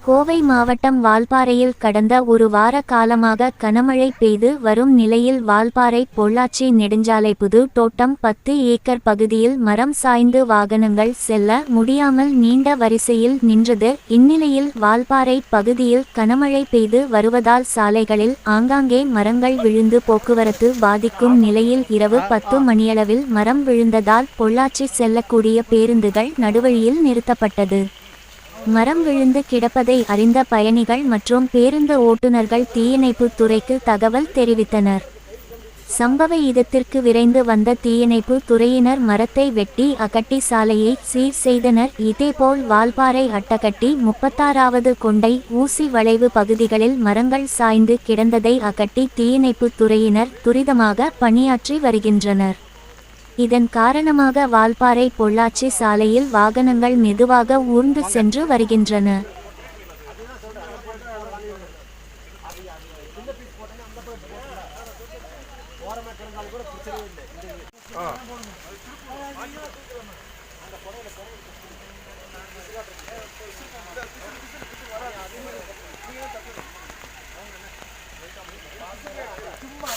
கோவை மாவட்டம் வால்பாறையில் கடந்த ஒரு வார காலமாக கனமழை பெய்து வரும் நிலையில் வால்பாறை பொள்ளாச்சி நெடுஞ்சாலை புது தோட்டம் 10 ஏக்கர் பகுதியில் மரம் சாய்ந்து வாகனங்கள் செல்ல முடியாமல் நீண்ட வரிசையில் நின்றது. இந்நிலையில் வால்பாறை பகுதியில் கனமழை பெய்து வருவதால் சாலைகளில் ஆங்காங்கே மரங்கள் விழுந்து போக்குவரத்து பாதிக்கும் நிலையில் இரவு 10 மணியளவில் மரம் விழுந்ததால் பொள்ளாச்சி செல்லக்கூடிய பேருந்துகள் நடுவழியில் நிறுத்தப்பட்டது. மரம் விழுந்து கிடப்பதை அறிந்த பயணிகள் மற்றும் பேருந்து ஓட்டுநர்கள் தீயணைப்புத் துறைக்கு தகவல் தெரிவித்தனர். சம்பவ இடத்திற்கு விரைந்து வந்த தீயணைப்பு துறையினர் மரத்தை வெட்டி அகட்டி சாலையை சீர் செய்தனர். இதேபோல் வால்பாறை அட்டகட்டி 36வது கொண்டை ஊசி வளைவு பகுதிகளில் மரங்கள் சாய்ந்து கிடந்ததை அகட்டி தீயணைப்புத் துறையினர் துரிதமாக பணியாற்றி வருகின்றனர். இதன் காரணமாக வால்பாறை பொள்ளாச்சி சாலையில் வாகனங்கள் மெதுவாக ஊர்ந்து சென்று வருகின்றன. சும்மா